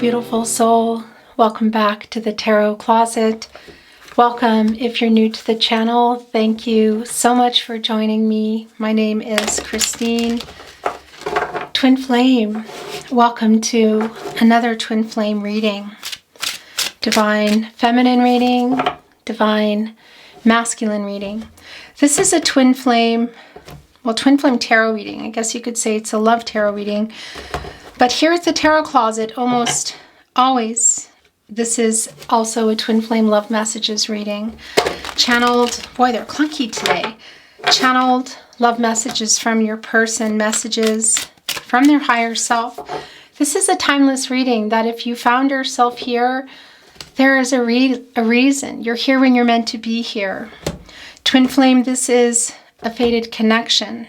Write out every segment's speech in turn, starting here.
beautiful soul. Welcome back to the Tarot Closet. Welcome if you're new to the channel. Thank you so much for joining me. My name is Christine. Twin Flame. Welcome to another Twin Flame reading. Divine Feminine reading, Divine Masculine reading. This is a Twin Flame, Twin Flame Tarot reading. I guess you could say it's a love tarot reading. But here at the Tarot Closet, almost always, this is also a Twin Flame Love Messages reading. Channeled, boy, they're clunky today. Channeled love messages from your person, messages from their higher self. This is a timeless reading that if you found yourself here, there is a reason. You're here when you're meant to be here. Twin Flame, this is a fated connection.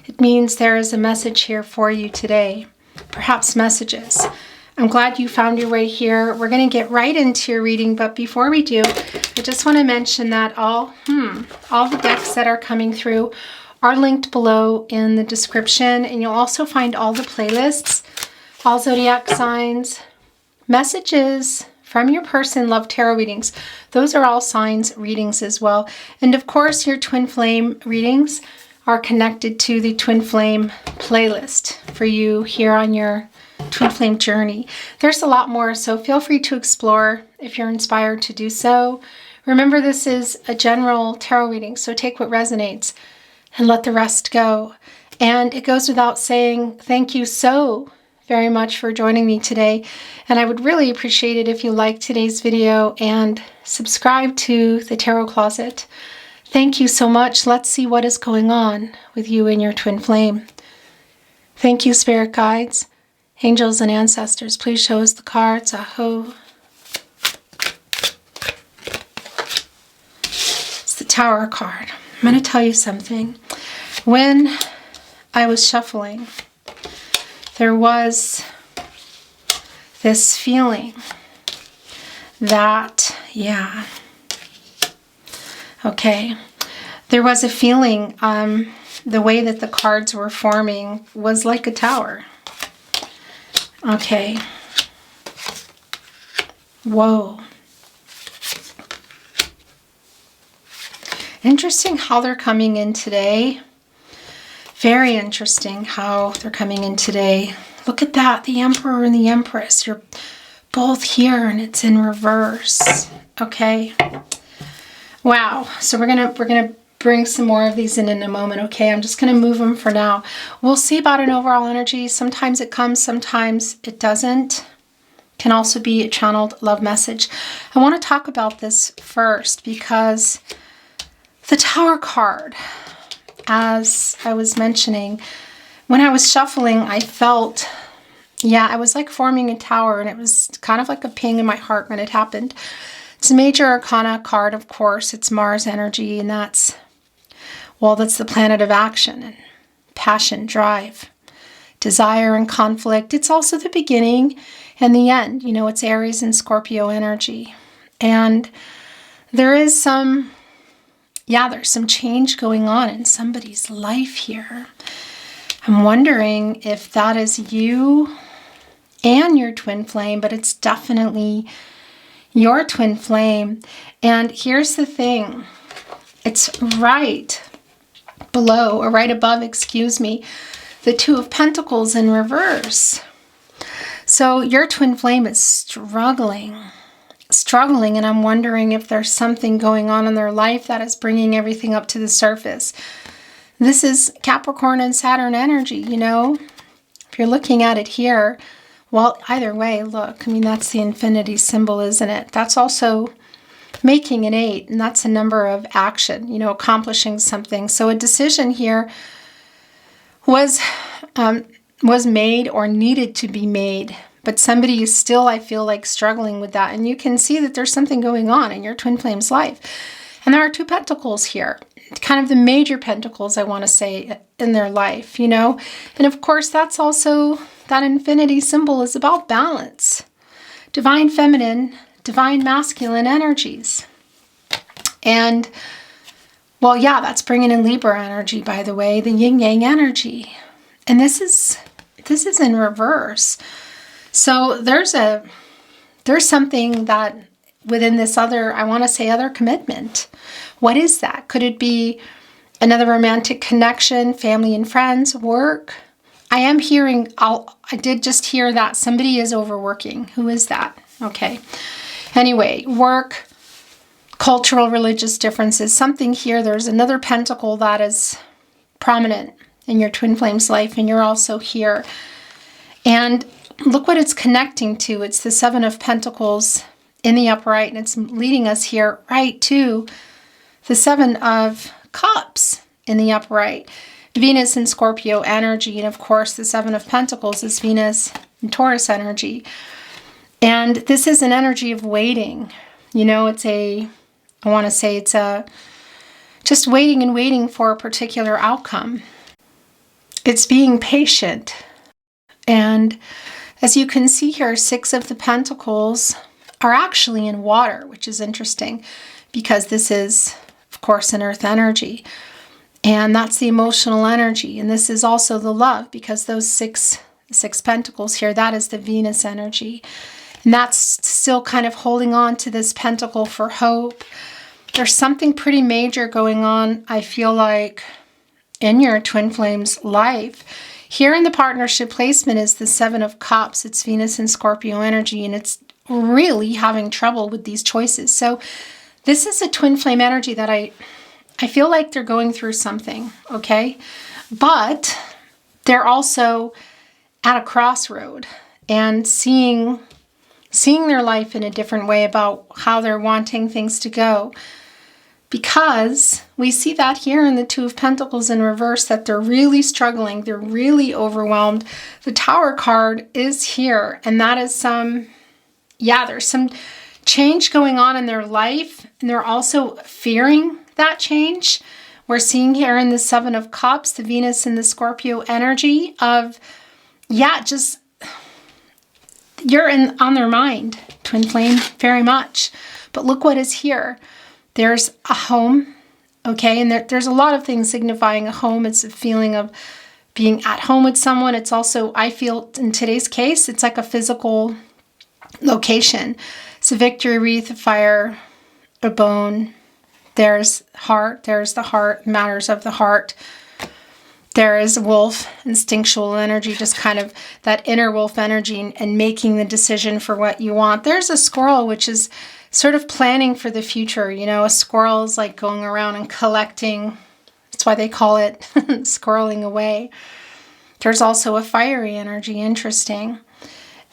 It means there is a message here for you today. Perhaps messages. I'm glad you found your way here. We're going to get right into your reading, but before we do, I just want to mention that all the decks that are coming through are linked below in the description, and you'll also find all the playlists, all zodiac signs, messages from your person, love tarot readings. Those are all signs readings as well. And of course, your Twin Flame readings are connected to the Twin Flame playlist for you here on your Twin Flame journey. There's a lot more, so feel free to explore if you're inspired to do so. Remember, this is a general tarot reading, so take what resonates and let the rest go. And it goes without saying, thank you so very much for joining me today. And I would really appreciate it if you liked today's video and subscribe to the Tarot Closet. Thank you so much. Let's see what is going on with you and your Twin Flame. Thank you, Spirit Guides, Angels, and Ancestors. Please show us the cards. Aho. It's the Tower card. I'm going to tell you something. When I was shuffling, there was this feeling that, there was a feeling, the way that the cards were forming was like a tower. Okay. Whoa. Interesting how they're coming in today. Very interesting how they're coming in today. Look at that, the Emperor and the Empress. You're both here and it's in reverse. Okay. Wow. So we're gonna bring some more of these in a moment. Okay. I'm just gonna move them for now. We'll see about an overall energy. Sometimes it comes, sometimes it doesn't. Can also be a channeled love message. I want to talk about this first because the Tower card, as I was mentioning, when I was shuffling, I felt, I was like forming a tower, and it was kind of like a ping in my heart when it happened. It's a major arcana card, of course. It's Mars energy, and that's the planet of action and passion, drive, desire, and conflict. It's also the beginning and the end. You know, it's Aries and Scorpio energy. And there is there's some change going on in somebody's life here. I'm wondering if that is you and your Twin Flame, but it's definitely your Twin Flame. And here's the thing. It's right below, or right above, excuse me, the Two of Pentacles in reverse. So your Twin Flame is struggling, and I'm wondering if there's something going on in their life that is bringing everything up to the surface. This is Capricorn and Saturn energy, you know. If you're looking at it here, well, either way, look, I mean, that's the infinity symbol, isn't it? That's also making an 8, and that's a number of action, you know, accomplishing something. So a decision here was made or needed to be made, but somebody is still, I feel like, struggling with that. And you can see that there's something going on in your Twin Flame's life. And there are two pentacles here, kind of the major pentacles, I want to say, in their life, you know. And of course, that's also, that infinity symbol is about balance. Divine feminine, divine masculine energies. And, well, that's bringing in Libra energy, by the way, the yin-yang energy. And this is in reverse. So there's something that within this other, I want to say other commitment. What is that? Could it be another romantic connection, family and friends, work? I am hearing, I did just hear that somebody is overworking. Who is that? Okay. Anyway, work, cultural, religious differences, something here. There's another pentacle that is prominent in your twin flame's life, and you're also here. And look what it's connecting to. It's the Seven of Pentacles in the upright, and it's leading us here right to the Seven of Cups in the upright. Venus and Scorpio energy, and of course the Seven of Pentacles is Venus and Taurus energy. And this is an energy of waiting. You know, it's I want to say it's just waiting and waiting for a particular outcome. It's being patient. And as you can see here, Six of the Pentacles are actually in water, which is interesting because this is, of course, an earth energy. And that's the emotional energy. And this is also the love, because those six pentacles here, that is the Venus energy. And that's still kind of holding on to this pentacle for hope. There's something pretty major going on, I feel like, in your twin flame's life. Here in the partnership placement is the Seven of Cups. It's Venus and Scorpio energy, and it's really having trouble with these choices. So this is a twin flame energy that I feel like they're going through something, okay? But they're also at a crossroad and seeing their life in a different way about how they're wanting things to go. Because we see that here in the Two of Pentacles in reverse, that they're really struggling, they're really overwhelmed. The Tower card is here, and that is there's some change going on in their life, and they're also fearing that change. We're seeing here in the Seven of Cups, the Venus and the Scorpio energy of, just you're on their mind, twin flame, very much. But look what is here. There's a home, okay? And there's a lot of things signifying a home. It's a feeling of being at home with someone. It's also, I feel in today's case, it's like a physical location. It's a victory wreath, a fire, a bone. There's heart. There's the heart, matters of the heart. There is wolf, instinctual energy, just kind of that inner wolf energy and making the decision for what you want. There's a squirrel, which is sort of planning for the future. You know, a squirrel is like going around and collecting. That's why they call it squirreling away. There's also a fiery energy, interesting.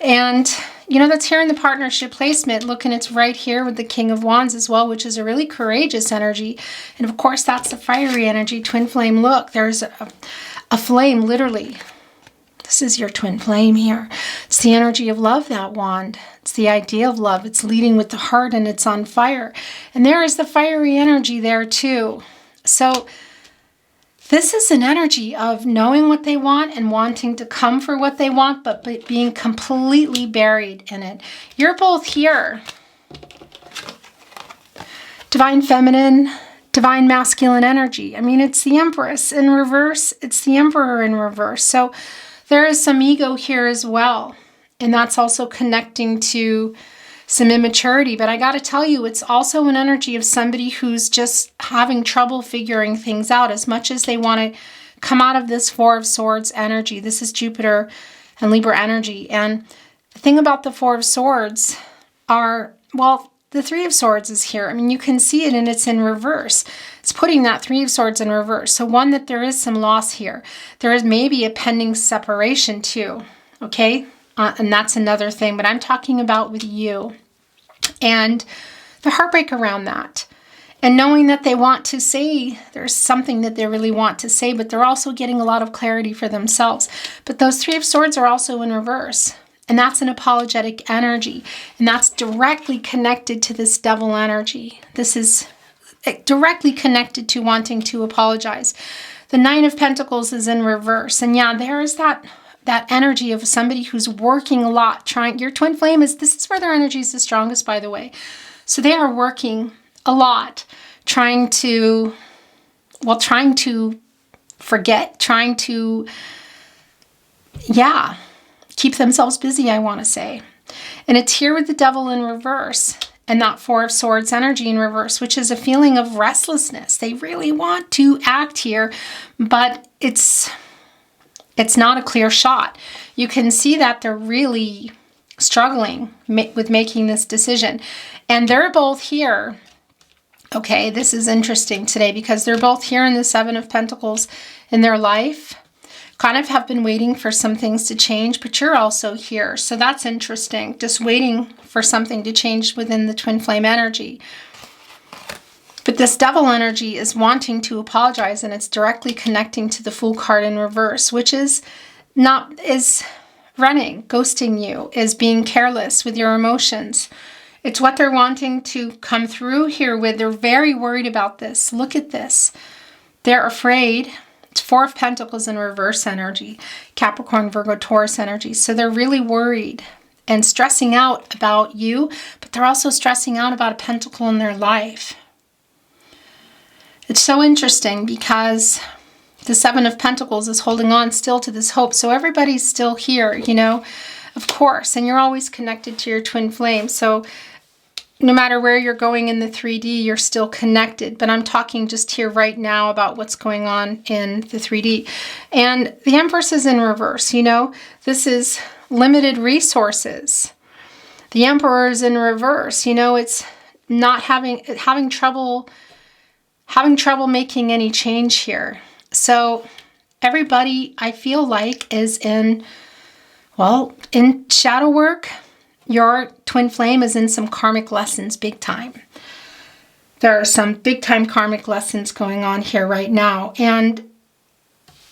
And, you know, that's here in the partnership placement. Look, and it's right here with the King of Wands as well, which is a really courageous energy. And of course, that's the fiery energy, twin flame. Look, there's a flame, literally. This is your twin flame here. It's the energy of love, that wand. It's the idea of love. It's leading with the heart, and it's on fire. And there is the fiery energy there too. So this is an energy of knowing what they want and wanting to come for what they want, but being completely buried in it. You're both here. Divine feminine, divine masculine energy. I mean, it's the Empress in reverse. It's the Emperor in reverse. So there is some ego here as well. And that's also connecting to some immaturity. But I got to tell you, it's also an energy of somebody who's just having trouble figuring things out, as much as they want to come out of this Four of Swords energy. This is Jupiter and Libra energy. And the thing about the Four of Swords are, well, the Three of Swords is here. I mean, you can see it, and it's in reverse. It's putting that Three of Swords in reverse. So one, that there is some loss here. There is maybe a pending separation too, okay? And that's another thing, but I'm talking about with you. And the heartbreak around that. And knowing that they want to say, there's something that they really want to say, but they're also getting a lot of clarity for themselves. But those Three of Swords are also in reverse. And that's an apologetic energy. And that's directly connected to this Devil energy. This is directly connected to wanting to apologize. The Nine of Pentacles is in reverse. And yeah, there is that energy of somebody who's working a lot, trying. Your twin flame this is where their energy is the strongest, by the way. So they are working a lot, trying to forget, trying to keep themselves busy, I want to say. And it's here with the Devil in reverse and that Four of Swords energy in reverse, which is a feeling of restlessness. They really want to act here, but it's not a clear shot. You can see that they're really struggling with making this decision. And they're both here. Okay, this is interesting today because they're both here in the Seven of Pentacles in their life. Kind of have been waiting for some things to change, but you're also here. So that's interesting. Just waiting for something to change within the twin flame energy. But this Devil energy is wanting to apologize, and it's directly connecting to the Fool card in reverse, which is running, ghosting you, is being careless with your emotions. It's what they're wanting to come through here with. They're very worried about this. Look at this. They're afraid. It's Four of Pentacles in reverse energy, Capricorn, Virgo, Taurus energy. So they're really worried and stressing out about you, but they're also stressing out about a pentacle in their life. It's so interesting because the Seven of Pentacles is holding on still to this hope. So everybody's still here, you know, of course, and you're always connected to your twin flame. So no matter where you're going in the 3D, you're still connected. But I'm talking just here right now about what's going on in the 3D. And the Empress is in reverse, you know. This is limited resources. The Emperor is in reverse. You know, it's not having trouble making any change here. So everybody, I feel like, is in shadow work. Your twin flame is in some karmic lessons big time. There are some big time karmic lessons going on here right now. And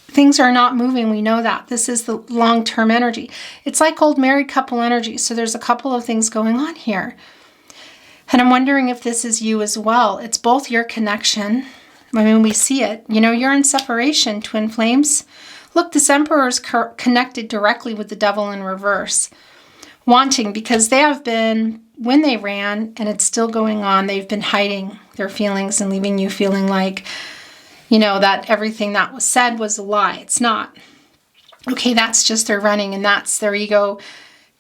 things are not moving. We know that. This is the long-term energy. It's like old married couple energy. So there's a couple of things going on here. And I'm wondering if this is you as well. It's both your connection. I mean, we see it. You know, you're in separation, twin flames. Look, this Emperor is connected directly with the Devil in reverse. Wanting, because they have been, when they ran, and it's still going on, they've been hiding their feelings and leaving you feeling like, you know, that everything that was said was a lie. It's not. Okay, that's just their running, and that's their ego,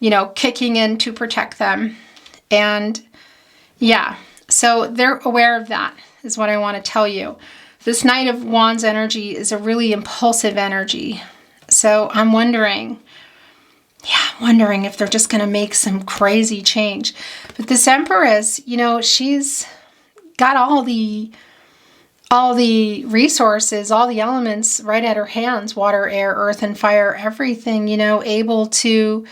you know, kicking in to protect them. And yeah, so they're aware of that, is what I want to tell you. This Knight of Wands energy is a really impulsive energy. So I'm wondering if they're just going to make some crazy change. But this Empress, you know, she's got all the resources, all the elements right at her hands, water, air, earth, and fire, everything, you know, able to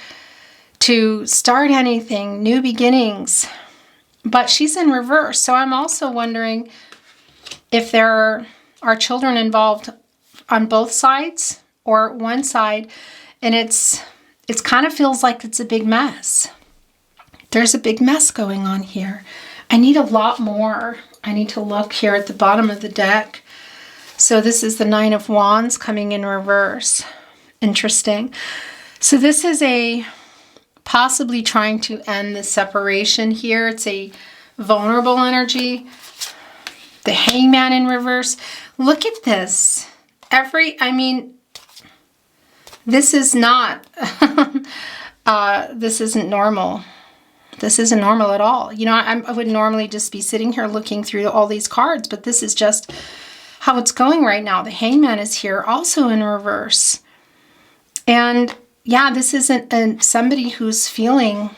start anything, new beginnings. But she's in reverse. So I'm also wondering if there are children involved on both sides or one side, and it's kind of feels like it's a big mess. There's a big mess going on here. I need a lot more. I need to look here at the bottom of the deck. So this is the Nine of Wands coming in reverse. Interesting. So this is a possibly trying to end the separation here. It's a vulnerable energy. The Hangman in reverse. Look at this. This is not, this isn't normal. This isn't normal at all. You know, I would normally just be sitting here looking through all these cards, but this is just how it's going right now. The Hangman is here also in reverse. And yeah, this isn't somebody who's feeling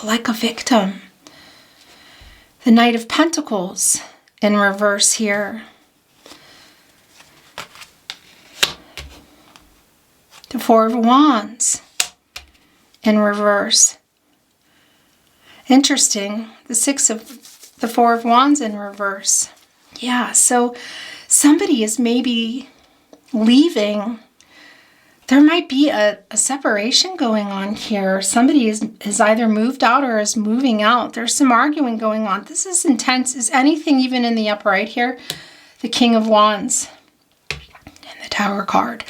like a victim. The Knight of Pentacles in reverse here. The Four of Wands in reverse. Interesting. The Four of Wands in reverse. Yeah, so somebody is maybe leaving. There might be a separation going on here. Somebody is either moved out or is moving out. There's some arguing going on. This is intense. Is anything even in the upright here? The King of Wands and the Tower card.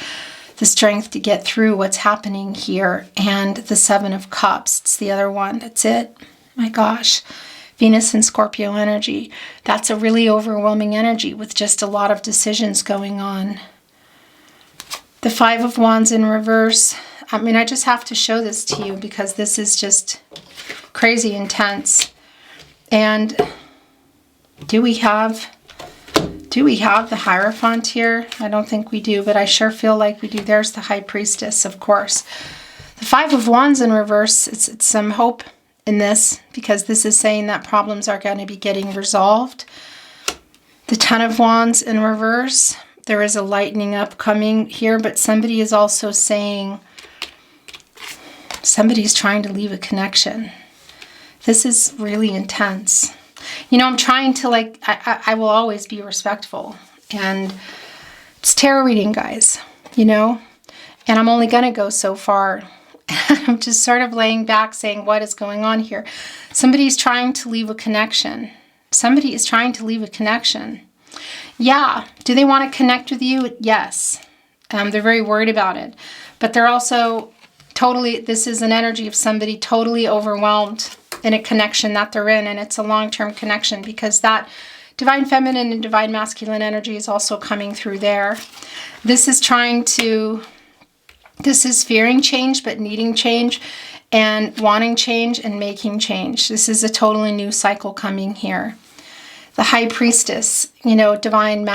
The strength to get through what's happening here, and the Seven of Cups. It's the other one. That's it. My gosh. Venus and Scorpio energy. That's a really overwhelming energy with just a lot of decisions going on. The Five of Wands in reverse. I mean, I just have to show this to you because this is just crazy intense. And do we have the Hierophant here? I don't think we do, but I sure feel like we do. There's the High Priestess, of course. The Five of Wands in reverse, it's some hope in this because this is saying that problems are going to be getting resolved. The Ten of Wands in reverse, there is a lightening up coming here, but somebody is also saying somebody's trying to leave a connection. This is really intense. You know, I'm trying to like, I will always be respectful. And it's tarot reading, guys, you know, and I'm only going to go so far. I'm just sort of laying back saying, what is going on here? Somebody's trying to leave a connection. Somebody is trying to leave a connection. Yeah. Do they want to connect with you? Yes. They're very worried about it. But they're also totally, this is an energy of somebody totally overwhelmed in a connection that they're in. And it's a long-term connection because that divine feminine and divine masculine energy is also coming through there. This is trying to... This is fearing change, but needing change and wanting change and making change. This is a totally new cycle coming here. The High Priestess, you know, divine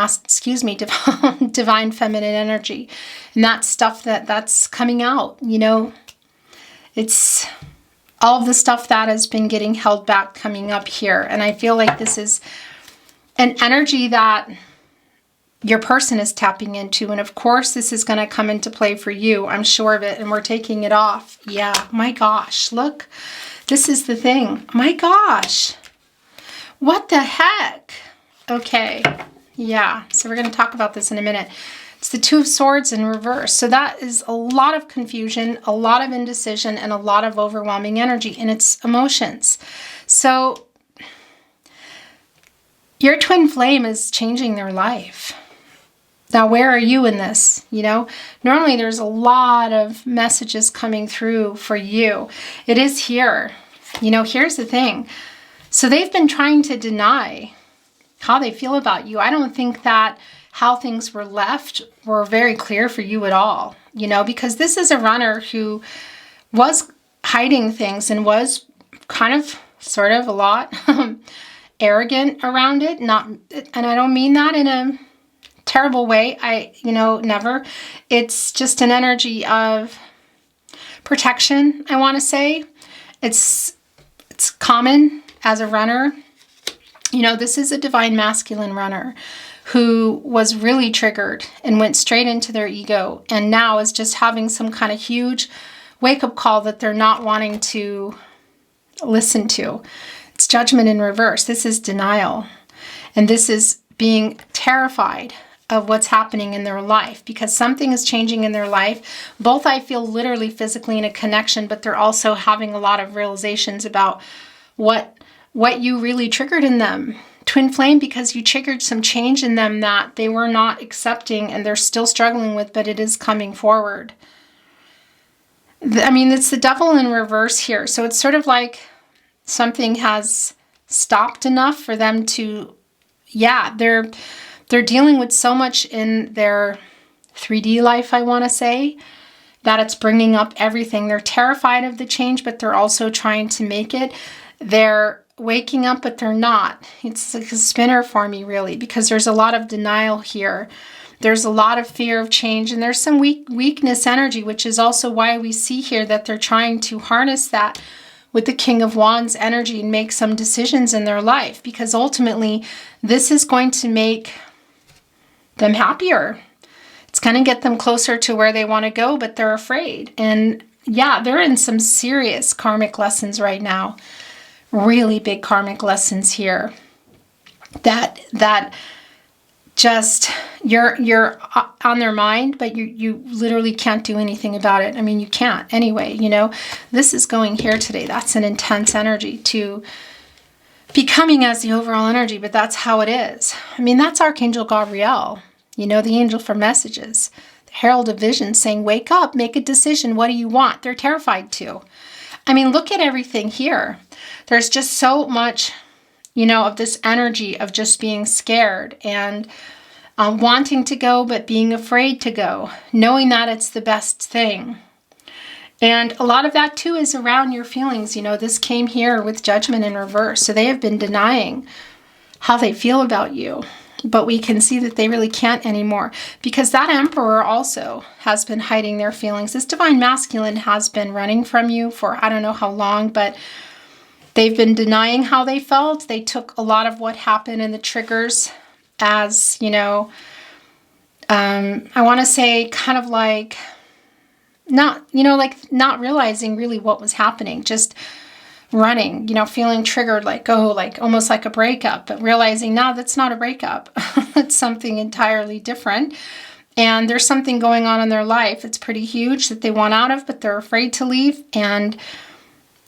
feminine energy. And that's stuff that's coming out, you know. It's all of the stuff that has been getting held back coming up here. And I feel like this is an energy that your person is tapping into. And of course, this is going to come into play for you. I'm sure of it. And we're taking it off. Yeah. My gosh. Look. This is the thing. My gosh. What the heck? Okay. Yeah. So we're going to talk about this in a minute. It's the Two of Swords in reverse. So that is a lot of confusion, a lot of indecision, and a lot of overwhelming energy in its emotions. So your twin flame is changing their life. Now, where are you in this? You know, normally there's a lot of messages coming through for you. It is here. You know, here's the thing. So they've been trying to deny how they feel about you. I don't think that how things were left were very clear for you at all, you know, because this is a runner who was hiding things and was kind of, sort of a lot arrogant around it. And I don't mean that in a terrible way. Never. It's just an energy of protection, I want to say. It's common as a runner. You know, this is a divine masculine runner who was really triggered and went straight into their ego and now is just having some kind of huge wake-up call that they're not wanting to listen to. It's Judgment in reverse. This is denial. And this is being terrified of what's happening in their life because something is changing in their life. Both I feel literally physically in a connection, but they're also having a lot of realizations about what you really triggered in them. Twin flame, because you triggered some change in them that they were not accepting and they're still struggling with, but it is coming forward. I mean, it's the Devil in reverse here. So it's sort of like something has stopped enough for them to, yeah, they're dealing with so much in their 3D life, I want to say, that it's bringing up everything. They're terrified of the change, but they're also trying to make it. They're waking up, but they're not. It's like a spinner for me, really, because there's a lot of denial here. There's a lot of fear of change, and there's some weakness energy, which is also why we see here that they're trying to harness that with the King of Wands energy and make some decisions in their life, because ultimately this is going to make them happier. It's going to get them closer to where they want to go, but they're afraid. And yeah, they're in some serious karmic lessons right now. Really big karmic lessons here. That just you're on their mind, but you literally can't do anything about it. I mean, you can't anyway, you know. This is going here today. That's an intense energy to be coming as the overall energy, but that's how it is. I mean, that's Archangel Gabriel, you know, the angel for messages, the herald of vision saying, wake up, make a decision. What do you want? They're terrified too. I mean, look at everything here. There's just so much, you know, of this energy of just being scared and wanting to go, but being afraid to go, knowing that it's the best thing. And a lot of that too is around your feelings. You know, this came here with Judgment in reverse. So they have been denying how they feel about you. But we can see that they really can't anymore, because that Emperor also has been hiding their feelings. This Divine Masculine has been running from you for I don't know how long, but they've been denying how they felt. They took a lot of what happened and the triggers as, you know, I want to say kind of like not, you know, like not realizing really what was happening, just running, you know, feeling triggered, like, oh, like almost like a breakup, but realizing, no, that's not a breakup. It's something entirely different. And there's something going on in their life. It's pretty huge that they want out of, but they're afraid to leave. And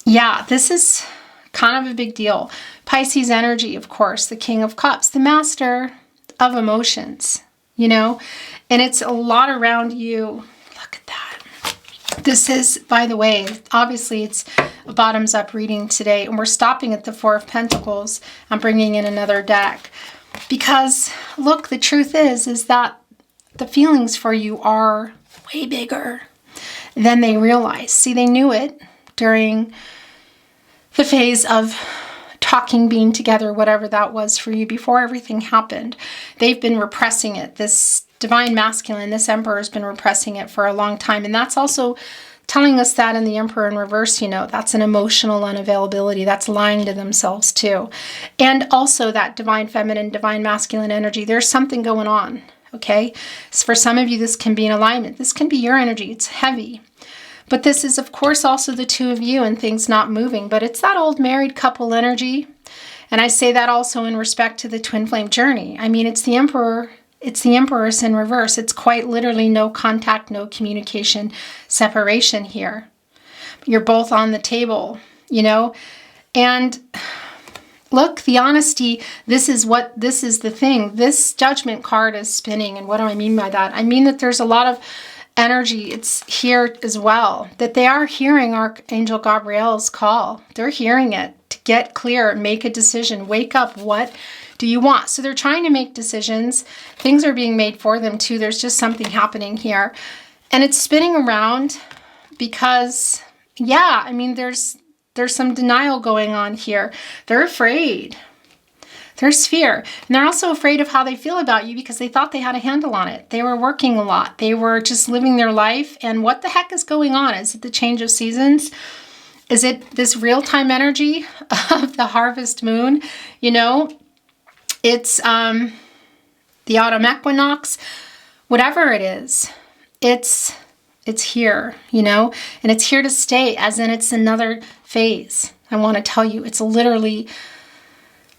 yeah, this is kind of a big deal. Pisces energy, of course, the King of Cups, the master of emotions, you know, and it's a lot around you. Look at that. This is, by the way, obviously it's a bottoms up reading today, and we're stopping at the Four of Pentacles. I'm bringing in another deck because look, the truth is that the feelings for you are way bigger than they realize. See, they knew it during the phase of talking, being together, whatever that was for you before everything happened. They've been repressing it. This Divine Masculine, this Emperor has been repressing it for a long time. And that's also telling us that in the Emperor in reverse, you know, that's an emotional unavailability. That's lying to themselves too. And also that Divine Feminine, Divine Masculine energy. There's something going on, okay? So for some of you, this can be an alignment. This can be your energy. It's heavy. But this is, of course, also the two of you and things not moving. But it's that old married couple energy. And I say that also in respect to the twin flame journey. I mean, it's the Emperor. It's the Empress in reverse. It's quite literally no contact, no communication, separation here. You're both on the table, you know? And look, the honesty, this is the thing. This Judgment card is spinning. And what do I mean by that? I mean that there's a lot of energy. It's here as well. That they are hearing Archangel Gabriel's call. They're hearing it to get clear, make a decision, wake up. What do you want? So they're trying to make decisions. Things are being made for them too. There's just something happening here. And it's spinning around because, yeah, I mean, there's some denial going on here. They're afraid. There's fear. And they're also afraid of how they feel about you because they thought they had a handle on it. They were working a lot. They were just living their life. And what the heck is going on? Is it the change of seasons? Is it this real-time energy of the harvest moon? You know, it's the autumn equinox, whatever it is, it's here, you know, and it's here to stay, as in it's another phase. I want to tell you, it's literally,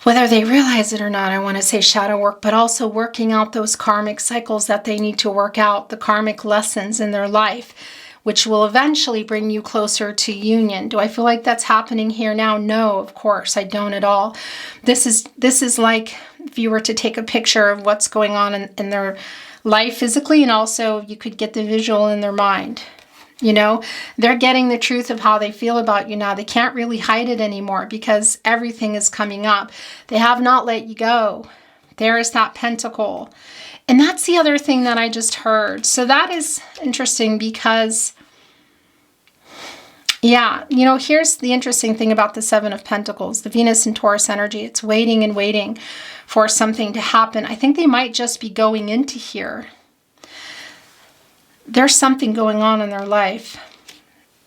whether they realize it or not, I want to say shadow work, but also working out those karmic cycles that they need to work out, the karmic lessons in their life, which will eventually bring you closer to union. Do I feel like that's happening here now? No, of course, I don't at all. This is like if you were to take a picture of what's going on in their life physically, and also you could get the visual in their mind. You know, they're getting the truth of how they feel about you now. They can't really hide it anymore because everything is coming up. They have not let you go. There is that pentacle. And that's the other thing that I just heard. So that is interesting because, yeah, you know, here's the interesting thing about the Seven of Pentacles, the Venus and Taurus energy. It's waiting and waiting for something to happen. I think they might just be going into here. There's something going on in their life.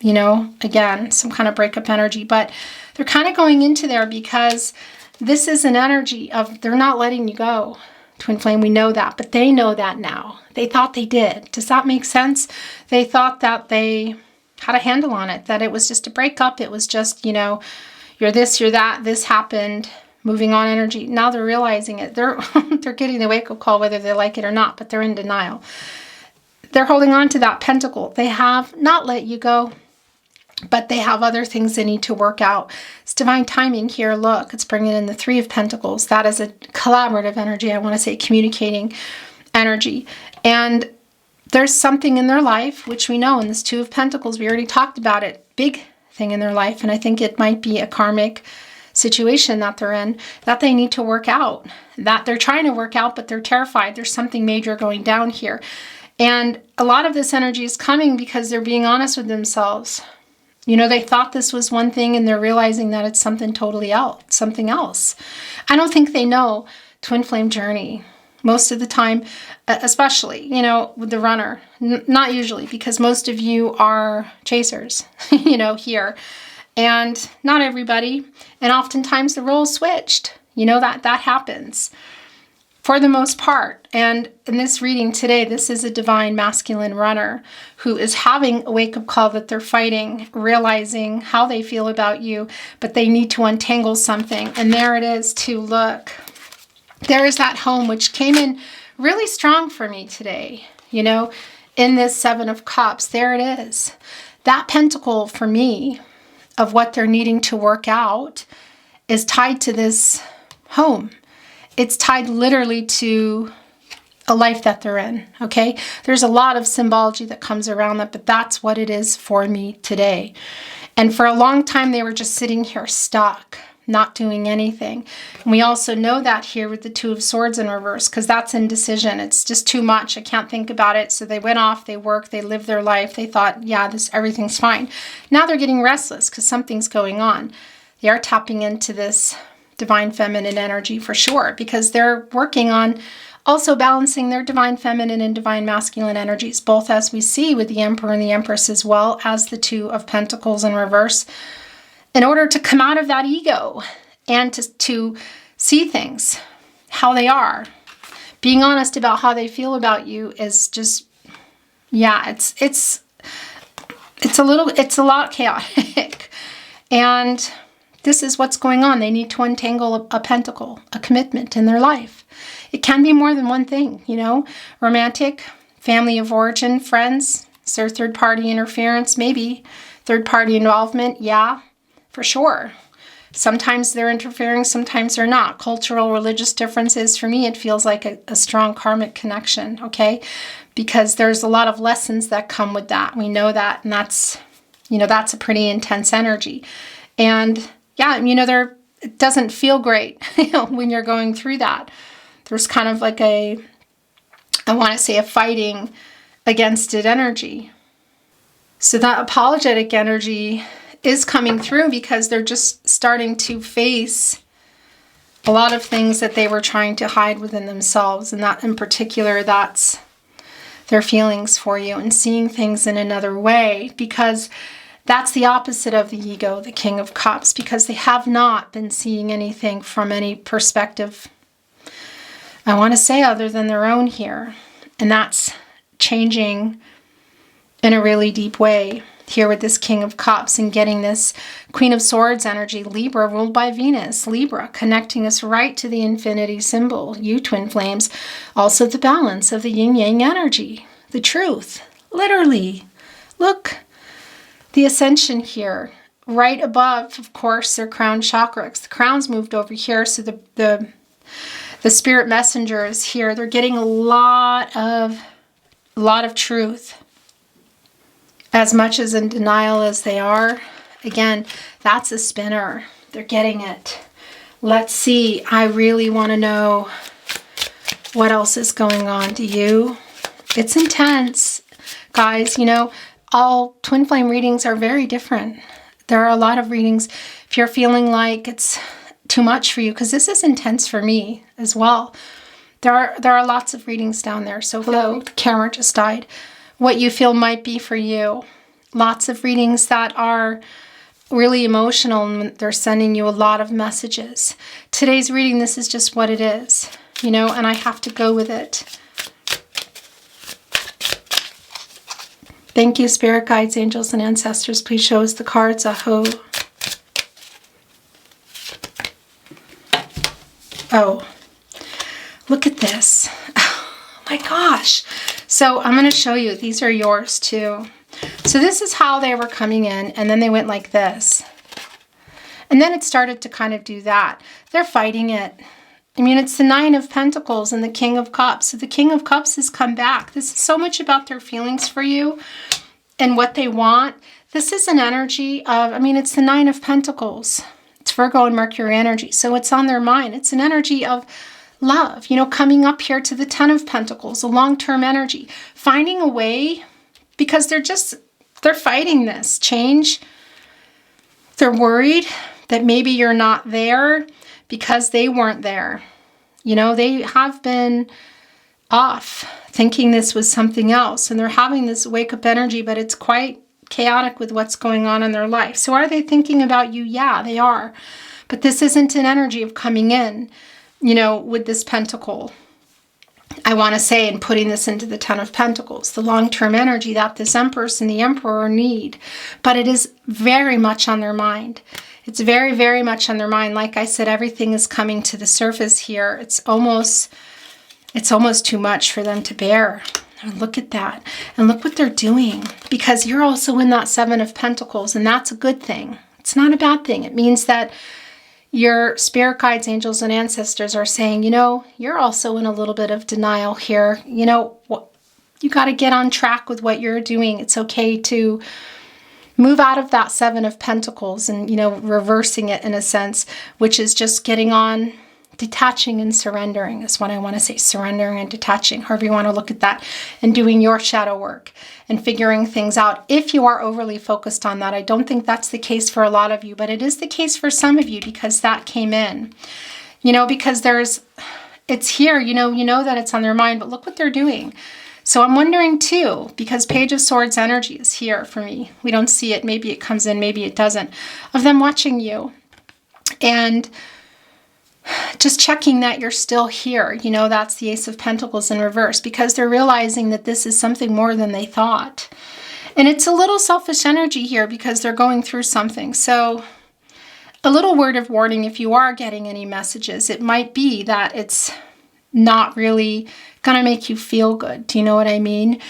You know, again, some kind of breakup energy. But they're kind of going into there because this is an energy of they're not letting you go. Twin flame, we know that, but they know that now. They thought they did. Does that make sense? They thought that they had a handle on it, that it was just a breakup. It was just, you know, you're this, you're that, this happened, moving on energy. Now they're realizing it. They're getting the wake-up call whether they like it or not, but they're in denial. They're holding on to that pentacle. They have not let you go, but they have other things they need to work out. It's divine timing here. Look, it's bringing in the Three of Pentacles. That is a collaborative energy. I want to say communicating energy. And there's something in their life, which we know in this Two of Pentacles, we already talked about it, big thing in their life. And I think it might be a karmic situation that they're in, that they need to work out, that they're trying to work out, but they're terrified. There's something major going down here. And a lot of this energy is coming because they're being honest with themselves. You know, they thought this was one thing and they're realizing that it's something totally else, something else. I don't think they know twin flame journey most of the time, especially, you know, with the runner. Not usually, because most of you are chasers, you know, here. And not everybody. And oftentimes the roles switched. You know, that happens for the most part. And in this reading today, this is a divine masculine runner who is having a wake-up call that they're fighting, realizing how they feel about you, but they need to untangle something. And there it is to look. There is that home, which came in really strong for me today, you know, in this Seven of Cups. There it is. That pentacle for me of what they're needing to work out is tied to this home. It's tied literally to a life that they're in, okay? There's a lot of symbology that comes around that, but that's what it is for me today. And for a long time, they were just sitting here stuck, not doing anything. And we also know that here with the Two of Swords in reverse, because that's indecision. It's just too much. I can't think about it. So they went off, they worked, they lived their life. They thought, yeah, everything's fine. Now they're getting restless because something's going on. They are tapping into this divine feminine energy for sure, because they're working on also balancing their divine feminine and divine masculine energies, both as we see with the Emperor and the Empress, as well as the Two of Pentacles in reverse, in order to come out of that ego and to see things how they are. Being honest about how they feel about you is just, yeah, it's a lot chaotic. And this is what's going on. They need to untangle a pentacle, a commitment in their life. It can be more than one thing, you know, romantic, family of origin, friends. Is there third party interference? Maybe. Third party involvement? Yeah, for sure. Sometimes they're interfering, sometimes they're not. Cultural, religious differences, for me, it feels like a strong karmic connection, okay? Because there's a lot of lessons that come with that. We know that, and that's, you know, that's a pretty intense energy. And yeah, you know, it doesn't feel great, you know, when you're going through that. There's kind of like I want to say a fighting against it energy. So that apologetic energy is coming through because they're just starting to face a lot of things that they were trying to hide within themselves. And that in particular, that's their feelings for you and seeing things in another way, because that's the opposite of the ego, the King of Cups, because they have not been seeing anything from any perspective, I want to say, other than their own here. And that's changing in a really deep way here with this King of Cups and getting this Queen of Swords energy, Libra, ruled by Venus. Libra, connecting us right to the infinity symbol, you twin flames. Also the balance of the yin-yang energy, the truth, literally. Look. The ascension here, right above, of course, their crown chakra. The crown's moved over here, so the spirit messenger is here. They're getting a lot of truth. As much as in denial as they are, again, that's a spinner. They're getting it. Let's see. I really want to know what else is going on. Do you? It's intense, guys. You know, all twin flame readings are very different. There are a lot of readings, if you're feeling like it's too much for you, because this is intense for me as well. There are lots of readings down there. So hello, the camera just died. What you feel might be for you. Lots of readings that are really emotional and they're sending you a lot of messages. Today's reading, this is just what it is, you know, and I have to go with it. Thank you, spirit guides, angels, and ancestors. Please show us the cards. Aho. Oh, look at this. Oh my gosh. So I'm going to show you. These are yours too. So this is how they were coming in, and then they went like this. And then it started to kind of do that. They're fighting it. I mean, it's the Nine of Pentacles and the King of Cups. So the King of Cups has come back. This is so much about their feelings for you and what they want. This is an energy of, I mean, it's the Nine of Pentacles. It's Virgo and Mercury energy. So it's on their mind. It's an energy of love, you know, coming up here to the Ten of Pentacles, a long-term energy, finding a way, because they're fighting this change. They're worried that maybe you're not there because they weren't there. You know, they have been off thinking this was something else, and they're having this wake up energy, but it's quite chaotic with what's going on in their life. So are they thinking about you? Yeah, they are. But this isn't an energy of coming in, you know, with this pentacle, I want to say, and putting this into the Ten of Pentacles, the long-term energy that this Empress and the Emperor need. But it is very much on their mind. It's very, very much on their mind. Like I said, everything is coming to the surface here. It's almost too much for them to bear. And look at that. And look what they're doing. Because you're also in that Seven of Pentacles, and that's a good thing. It's not a bad thing. It means that your spirit guides, angels, and ancestors are saying, you know, you're also in a little bit of denial here. You know, you got to get on track with what you're doing. It's okay to move out of that Seven of Pentacles and, you know, reversing it in a sense, which is just getting on, detaching and surrendering is what I want to say. Surrendering and detaching, however you want to look at that, and doing your shadow work and figuring things out. If you are overly focused on that, I don't think that's the case for a lot of you, but it is the case for some of you, because that came in, you know, because it's here, you know that it's on their mind, but look what they're doing. So I'm wondering too, because Page of Swords energy is here for me. We don't see it. Maybe it comes in, maybe it doesn't, of them watching you and just checking that you're still here. You know, that's the Ace of Pentacles in reverse, because they're realizing that this is something more than they thought. And it's a little selfish energy here because they're going through something. So a little word of warning, if you are getting any messages, it might be that it's not really going to make you feel good. Do you know what I mean?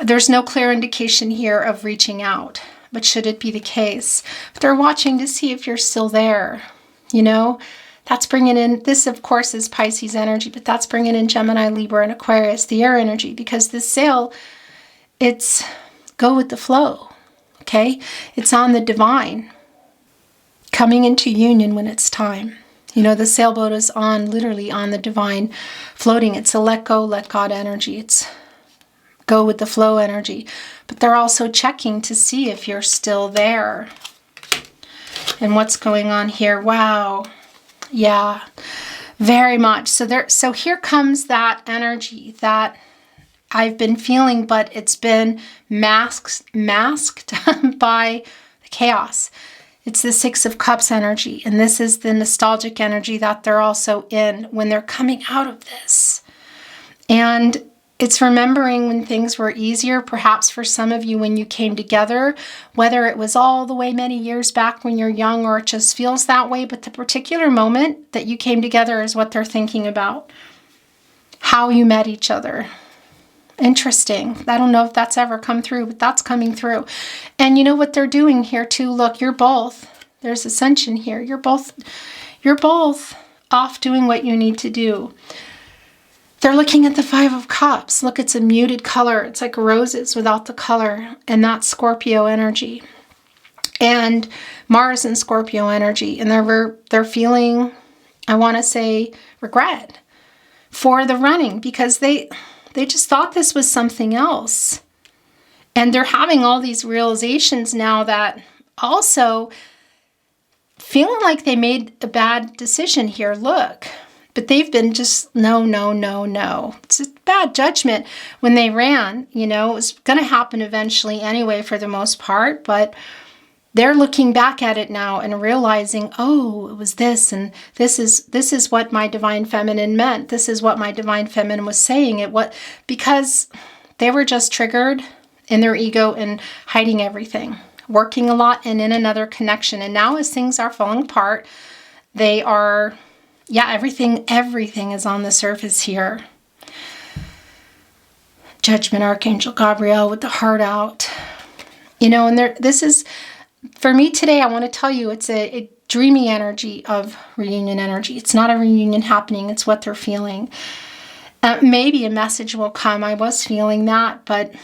There's no clear indication here of reaching out, but should it be the case? But they're watching to see if you're still there, you know? That's bringing in, this of course is Pisces energy, but that's bringing in Gemini, Libra, and Aquarius, the air energy, because this sail, it's go with the flow, okay? It's on the divine, coming into union when it's time. You know, the sailboat is on, literally on the divine, floating. It's a let go, let God energy. It's go with the flow energy. But they're also checking to see if you're still there. And what's going on here? Wow. Yeah, very much. So here comes that energy that I've been feeling, but it's been masked by the chaos. It's the Six of Cups energy, and this is the nostalgic energy that they're also in when they're coming out of this. And it's remembering when things were easier, perhaps for some of you when you came together, whether it was all the way many years back when you're young or it just feels that way, but the particular moment that you came together is what they're thinking about. How you met each other. Interesting. I don't know if that's ever come through, but that's coming through. And you know what they're doing here too? Look, you're both. There's ascension here. You're both off doing what you need to do. They're looking at the Five of Cups. Look, it's a muted color. It's like roses without the color. And that's Scorpio energy. And Mars and Scorpio energy. And they're feeling, I want to say, regret for the running, because they just thought this was something else. And they're having all these realizations now that also feeling like they made a bad decision here. Look. But they've been just, no, no, no, no. It's a bad judgment when they ran. You know, it was going to happen eventually anyway for the most part. But they're looking back at it now and realizing, oh, it was this. And this is what my divine feminine meant. This is what my divine feminine was saying. Because they were just triggered in their ego and hiding everything. Working a lot and in another connection. And now as things are falling apart, they are... yeah, everything is on the surface here. Judgment Archangel Gabriel with the heart out. You know, and this is, for me today, I want to tell you, it's a dreamy energy of reunion energy. It's not a reunion happening, it's what they're feeling. Maybe a message will come. I was feeling that, but,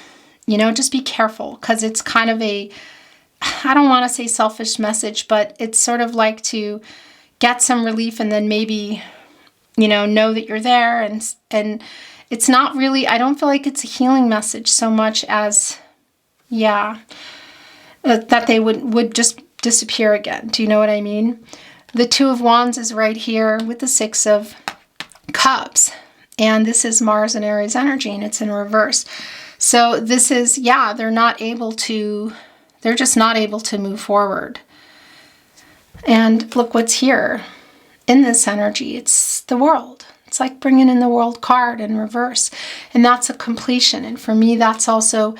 you know, just be careful, because it's kind of I don't want to say selfish message, but it's sort of like to get some relief and then maybe, know that you're there. And it's not really, I don't feel like it's a healing message so much as, that they would just disappear again. Do you know what I mean? The Two of Wands is right here with the Six of Cups. And this is Mars and Aries energy, and it's in reverse. So this is, they're just not able to move forward. And look what's here in this energy. It's the World. It's like bringing in the World card in reverse. And that's a completion. And for me, that's also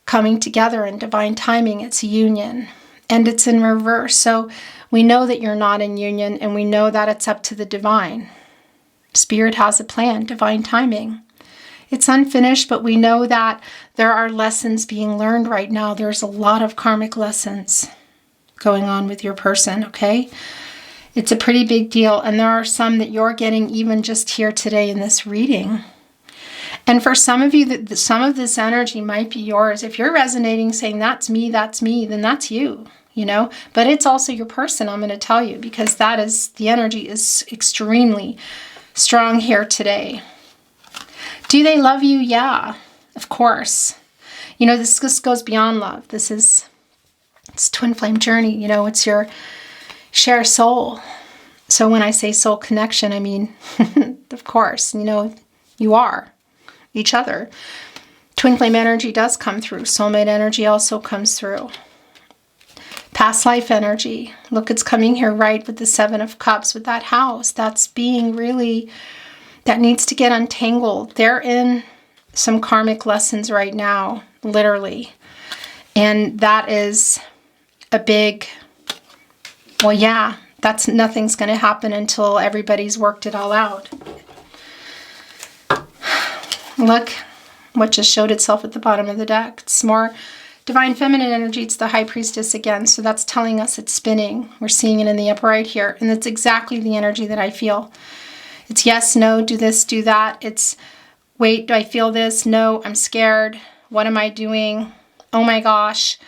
coming together in divine timing. It's a union. And it's in reverse. So we know that you're not in union, and we know that it's up to the divine. Spirit has a plan, divine timing. It's unfinished, but we know that there are lessons being learned right now. There's a lot of karmic lessons going on with your person, okay? It's a pretty big deal, and there are some that you're getting even just here today in this reading. And for some of you, some of this energy might be yours. If you're resonating, saying, that's me, then that's you, But it's also your person, I'm going to tell you, because the energy is extremely strong here today. Do they love you? Yeah, of course. This just goes beyond love. it's twin flame journey. It's your share soul. So when I say soul connection, I mean, of course, you are each other. Twin flame energy does come through. Soulmate energy also comes through. Past life energy. Look, it's coming here right with the Seven of Cups, with that house. That's being really, that needs to get untangled. They're in some karmic lessons right now, literally. And that is a big, nothing's going to happen until everybody's worked it all out. Look what just showed itself at the bottom of the deck. It's more divine feminine energy. It's the High Priestess again. So that's telling us it's spinning. We're seeing it in the upper right here. And it's exactly the energy that I feel. It's yes, no, do this, do that. It's wait, do I feel this? No, I'm scared. What am I doing? Oh my gosh.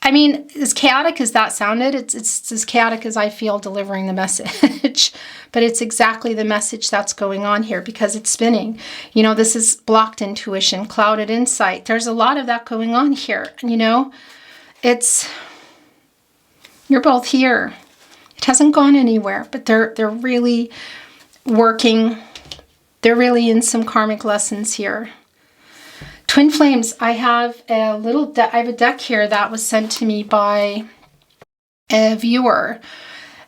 I mean, as chaotic as that sounded, it's as chaotic as I feel delivering the message. But it's exactly the message that's going on here because it's spinning. This is blocked intuition, clouded insight. There's a lot of that going on here. You're both here. It hasn't gone anywhere, but they're really working. They're really in some karmic lessons here. Twin flames, I have a deck here that was sent to me by a viewer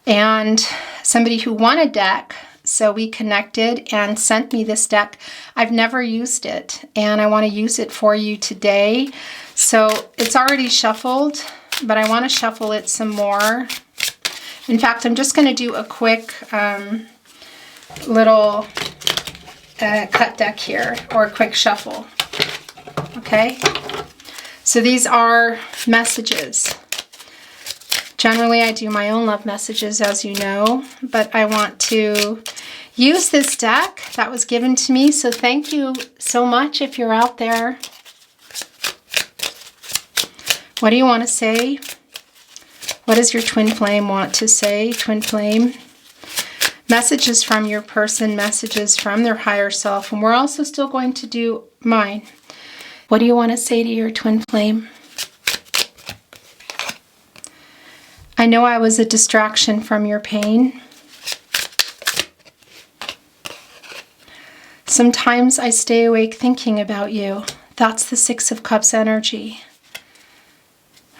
and somebody who won a deck. So we connected and sent me this deck. I've never used it, and I want to use it for you today. So it's already shuffled, but I want to shuffle it some more. In fact, I'm just going to do a quick little cut deck here, or a quick shuffle. Okay, so these are messages. Generally, I do my own love messages, as you know, but I want to use this deck that was given to me. So thank you so much if you're out there. What do you want to say? What does your twin flame want to say, twin flame? Messages from your person, messages from their higher self, and we're also still going to do mine. What do you want to say to your twin flame? I know I was a distraction from your pain. Sometimes I stay awake thinking about you. That's the Six of Cups energy.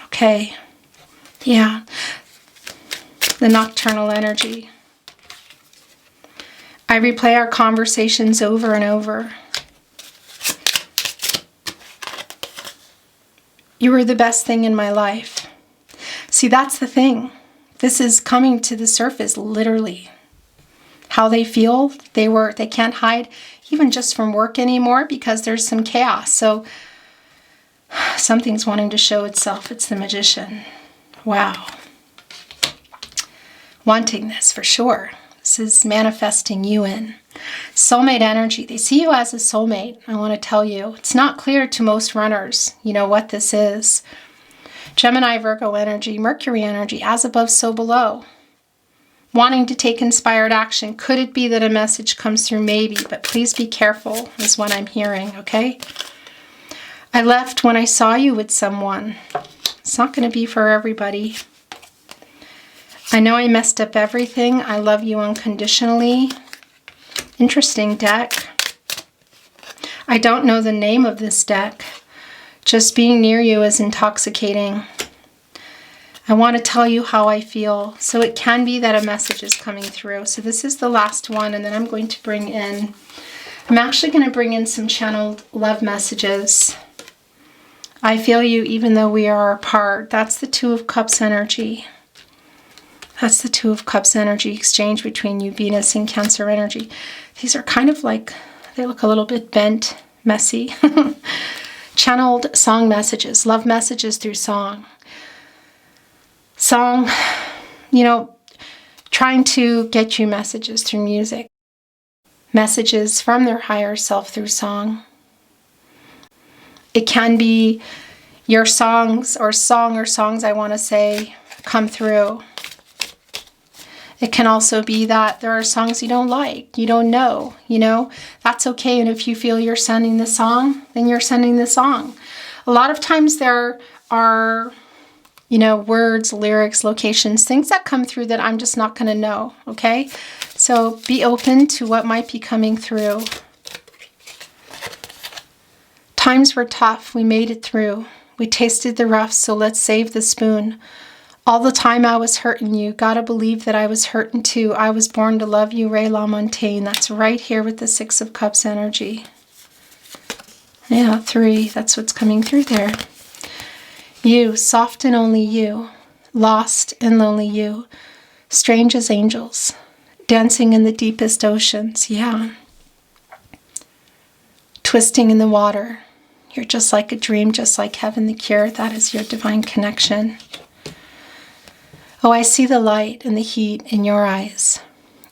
Okay. Yeah. The nocturnal energy. I replay our conversations over and over. You were the best thing in my life. See, that's the thing. This is coming to the surface, literally. How they feel, they can't hide even just from work anymore because there's some chaos. So something's wanting to show itself. It's the Magician. Wow. Wanting this for sure. This is manifesting you in. Soulmate energy. They see you as a soulmate. I want to tell you. It's not clear to most runners, what this is. Gemini, Virgo energy, Mercury energy, as above, so below. wanting to take inspired action. Could it be that a message comes through? Maybe, but please be careful is what I'm hearing, okay? I left when I saw you with someone. It's not going to be for everybody. I know I messed up everything. I love you unconditionally. Interesting deck. I don't know the name of this deck. Just being near you is intoxicating. I want to tell you how I feel. So it can be that a message is coming through. So this is the last one, and then I'm going to bring in, I'm actually going to bring in some channeled love messages. I feel you even though we are apart. That's the Two of Cups energy. That's the Two of Cups energy exchange between you, Venus, and Cancer energy. These are kind of like, they look a little bit bent, messy. Channeled song messages, love messages through song. Song, you know, trying to get you messages through music. Messages from their higher self through song. It can be your songs or songs, I want to say, come through. It can also be that there are songs you don't like, you don't know, you know, that's okay. And if you feel you're sending the song, then you're sending the song. A lot of times there are, you know, words, lyrics, locations, things that come through that I'm just not going to know, okay? So be open to what might be coming through. Times were tough. We made it through. We tasted the rough, so let's save the spoon. All the time I was hurting you. Gotta believe that I was hurting too. I was born to love you, Ray LaMontagne. That's right here with the Six of Cups energy. Yeah, 3. That's what's coming through there. You, soft and only you. Lost and lonely you. Strange as angels. Dancing in the deepest oceans. Yeah. Twisting in the water. You're just like a dream, just like heaven, the cure. That is your divine connection. Oh, I see the light and the heat in your eyes.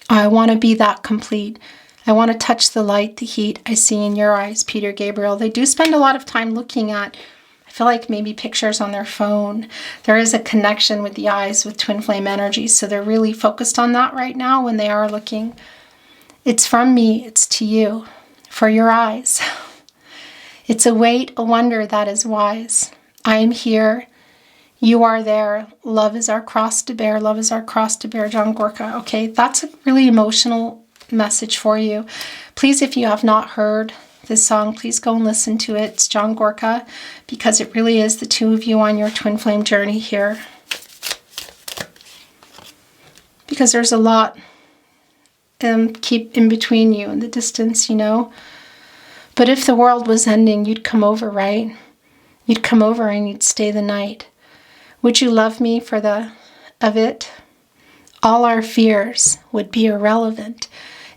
I want to be that complete. I want to touch the light, the heat I see in your eyes, Peter Gabriel. They do spend a lot of time looking at, I feel like maybe pictures on their phone. There is a connection with the eyes with twin flame energy, so they're really focused on that right now when they are looking. It's from me, it's to you, for your eyes. It's a wait, a wonder that is wise. I am here. You are there. Love is our cross to bear. Love is our cross to bear, John Gorka. Okay, that's a really emotional message for you. Please, if you have not heard this song, please go and listen to it. It's John Gorka, because it really is the two of you on your twin flame journey here. Because there's a lot keep in between you and the distance, you know. But if the world was ending, you'd come over, right? You'd come over and you'd stay the night. Would you love me for the of it? All our fears would be irrelevant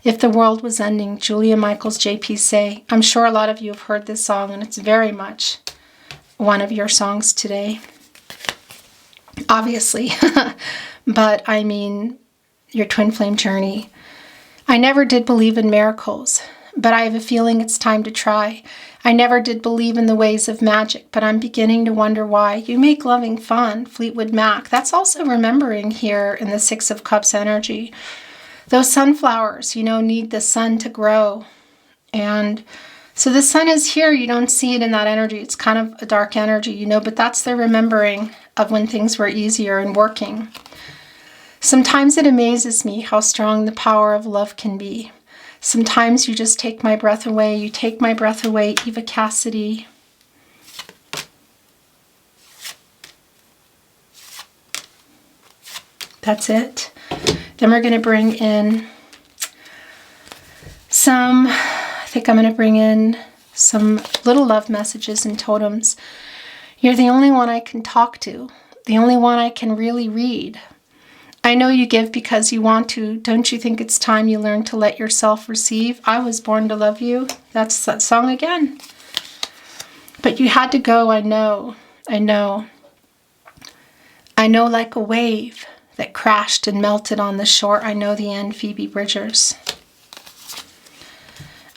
if the world was ending. Julia Michaels, JP Say. I'm sure a lot of you have heard this song, and it's very much one of your songs today. Obviously. But I mean, your twin flame journey. I never did believe in miracles, but I have a feeling it's time to try. I never did believe in the ways of magic, but I'm beginning to wonder why. You make loving fun, Fleetwood Mac. That's also remembering here in the Six of Cups energy. Those sunflowers, you know, need the sun to grow. And so the sun is here. You don't see it in that energy. It's kind of a dark energy, you know, but that's the remembering of when things were easier and working. Sometimes it amazes me how strong the power of love can be. Sometimes you just take my breath away. You take my breath away, Eva Cassidy. That's it. Then we're going to bring in some, I think I'm going to bring in some little love messages and totems. You're the only one I can talk to. The only one I can really read. I know you give because you want to. Don't you think it's time you learn to let yourself receive? I was born to love you. That's that song again. But you had to go, I know. I know. I know, like a wave that crashed and melted on the shore. I know the end, Phoebe Bridgers.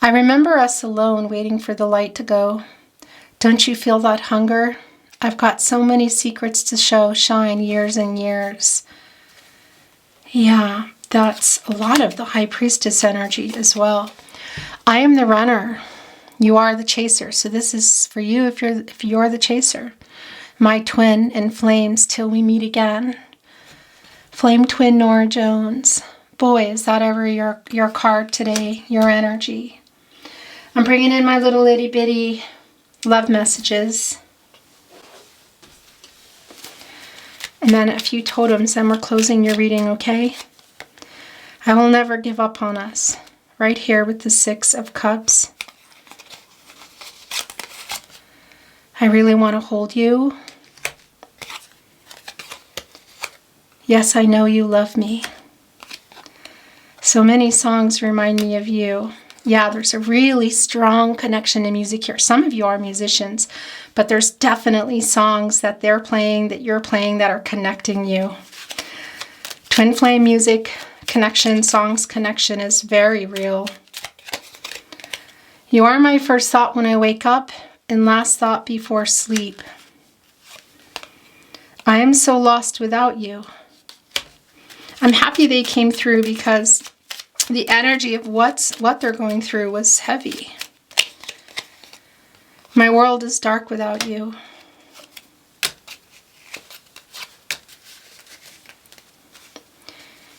I remember us alone waiting for the light to go. Don't you feel that hunger? I've got so many secrets to show, shine years and years. Yeah, that's a lot of the High Priestess energy as well. I am the runner. You are the chaser. So this is for you if you're the chaser. My twin in flames till we meet again. Flame twin Nora Jones. Boy, is that ever your card today, your energy. I'm bringing in my little itty bitty love messages. And then a few totems, and we're closing your reading, okay? I will never give up on us. Right here with the Six of Cups. I really want to hold you. Yes, I know you love me. So many songs remind me of you. Yeah, there's a really strong connection in music here. Some of you are musicians, but there's definitely songs that they're playing, that you're playing, that are connecting you. Twin flame music connection, songs connection is very real. You are my first thought when I wake up and last thought before sleep. I am so lost without you. I'm happy they came through because the energy of what they're going through was heavy. My world is dark without you.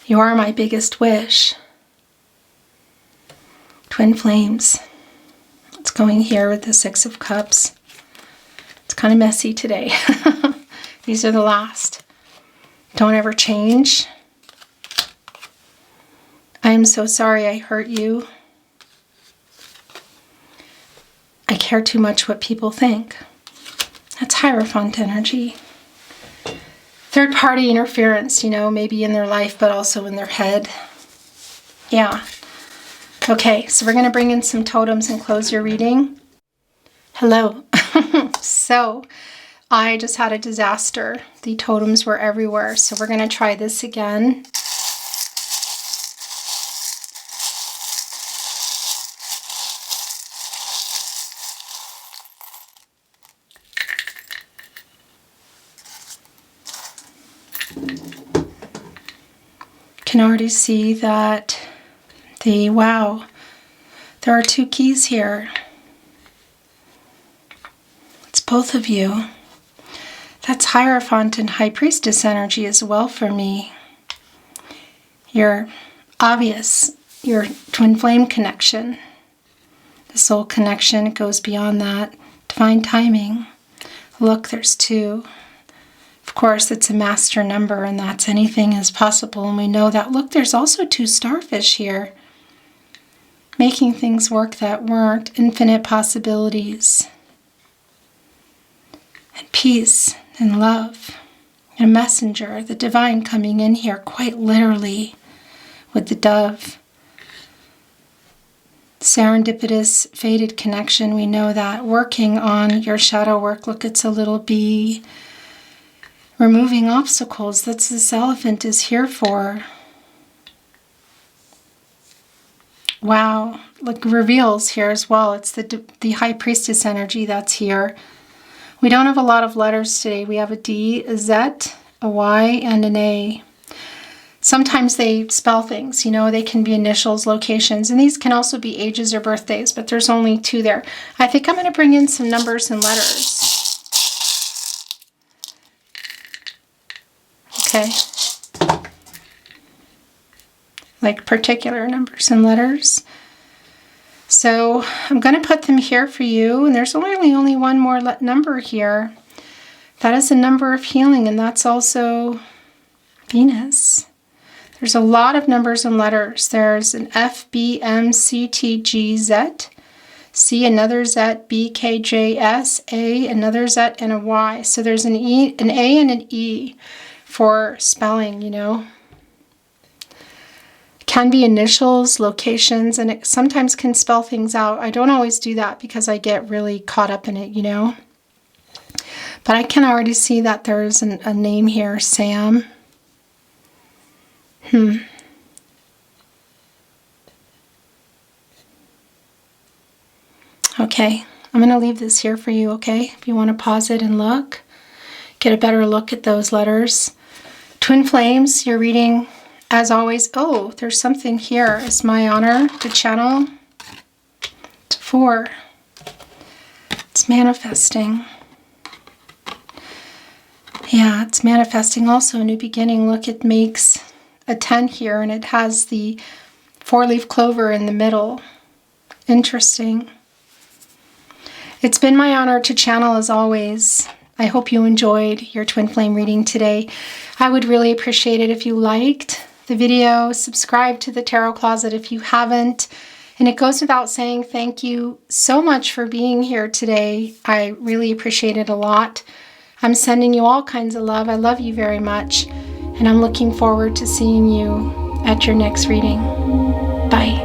You are my biggest wish. Twin flames. It's going here with the Six of Cups. It's kind of messy today. These are the last. Don't ever change. I am so sorry I hurt you. I care too much what people think. That's Hierophant energy. Third party interference, you know, maybe in their life, but also in their head. Yeah. Okay, so we're going to bring in some totems and close your reading. Hello. So, I just had a disaster. The totems were everywhere. So we're going to try this again. Can already see that wow, there are two keys here. It's both of you. That's Hierophant and High Priestess energy as well for me. Your obvious, your twin flame connection, the soul connection, it goes beyond that. Divine timing. Look, there's two. Of course, it's a master number, and that's anything is possible, and we know that. Look, there's also two starfish here, making things work that weren't, infinite possibilities, and peace, and love, and a messenger, the divine coming in here, quite literally, with the dove. Serendipitous, fated connection, we know that. Working on your shadow work. Look, it's a little bee. Removing obstacles, that's this elephant is here for. Wow, look, reveals here as well. It's the High Priestess energy that's here. We don't have a lot of letters today. We have a D, a Z, a Y, and an A. Sometimes they spell things, you know, they can be initials, locations, and these can also be ages or birthdays, but there's only two there. I think I'm going to bring in some numbers and letters. Okay, like particular numbers and letters. So I'm going to put them here for you, and there's only one more number here. That is a number of healing, and that's also Venus. There's a lot of numbers and letters. There's an F, B, M, C, T, G, Z, C, another Z, B, K, J, S, A, another Z, and a Y. So there's an E, an A, and an E. For spelling, you know. It can be initials, locations, and it sometimes can spell things out. I don't always do that because I get really caught up in it, you know. But I can already see that there's a name here, Sam. Okay, I'm going to leave this here for you, okay? If you want to pause it and look, get a better look at those letters. Twin flames, you're reading as always, oh, there's something here. It's my honor to channel. 4. It's manifesting. Yeah, it's manifesting also a new beginning. Look, it makes a 10 here, and it has the 4-leaf clover in the middle. Interesting. It's been my honor to channel as always. I hope you enjoyed your twin flame reading today. I would really appreciate it if you liked the video, subscribe to the Tarot Closet if you haven't. And it goes without saying, thank you so much for being here today. I really appreciate it a lot. I'm sending you all kinds of love. I love you very much. And I'm looking forward to seeing you at your next reading. Bye.